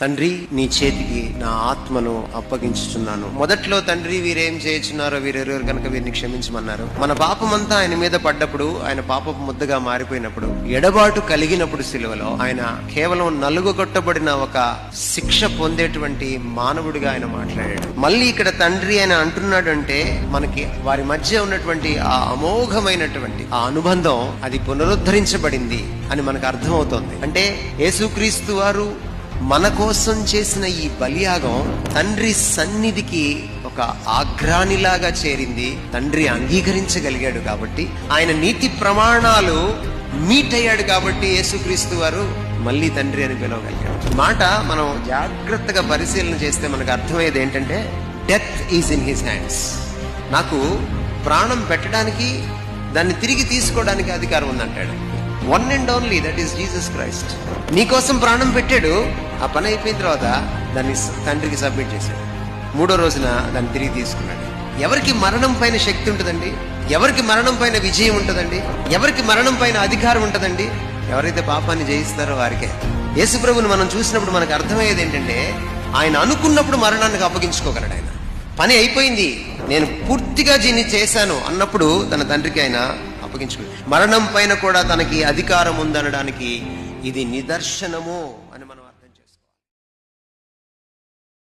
తండ్రి, నీ చేతికి నా ఆత్మను అప్పగించుచున్నాను. మొదట్లో తండ్రి వీరేం చేయుచున్నారో వీరెవరు కనుక వీరిని క్షమించమన్నారు. మన పాపమంతా ఆయన మీద పడ్డప్పుడు, ఆయన పాపపు ముద్దగా మారిపోయినప్పుడు, ఎడబాటు కలిగినప్పుడు సిలువలో ఆయన కేవలం నలుగుగొట్టబడిన ఒక శిక్ష పొందేటువంటి మానవుడిగా ఆయన మాట్లాడాడు. మళ్ళీ ఇక్కడ తండ్రి ఆయన అంటున్నాడు అంటే మనకి వారి మధ్య ఉన్నటువంటి ఆ అమోఘమైనటువంటి ఆ అనుబంధం అది పునరుద్ధరించబడింది అని మనకు అర్థమవుతోంది. అంటే యేసుక్రీస్తు వారు మన కోసం చేసిన ఈ బలియాగం తండ్రి సన్నిధికి ఒక ఆగ్రానిలాగా చేరింది. తండ్రి అంగీకరించగలిగాడు కాబట్టి, ఆయన నీతి ప్రమాణాలు మీట్ అయ్యాడు కాబట్టి యేసుక్రీస్తు వారు మళ్ళీ తండ్రి అని పిలవగలిగాడు. మాట మనం జాగ్రత్తగా పరిశీలన చేస్తే మనకు అర్థమయ్యేది ఏంటంటే, death is in his hands. నాకు ప్రాణం పెట్టడానికి, దాన్ని తిరిగి తీసుకోవడానికి అధికారం ఉందంటాడు. One and only, that is Jesus Christ. నీకోసం ప్రాణం పెట్టాడు. ఆ పని అయిపోయిన తర్వాత దాన్ని తండ్రికి సబ్మిట్ చేశాడు. 3వ రోజున దాన్ని తిరిగి తీసుకున్నాడు. ఎవరికి మరణం పైన శక్తి ఉంటుందండి? ఎవరికి మరణం పైన విజయం ఉంటుందండి? ఎవరికి మరణం పైన అధికారం ఉంటుందండి? ఎవరైతే పాపాన్ని జయిస్తారో వారికే. యేసు ప్రభువుని మనం చూసినప్పుడు మనకు అర్థమయ్యేది ఏంటంటే, ఆయన అనుకున్నప్పుడు మరణానికి అప్పగించుకోగలడు. ఆయన పని అయిపోయింది, నేను పూర్తిగా దీన్ని చేశాను అన్నప్పుడు తన తండ్రికి ఆయన అప్పగించుకున్నాడు. మరణం పైన కూడా తనకి అధికారం ఉందనడానికి ఇది నిదర్శనము.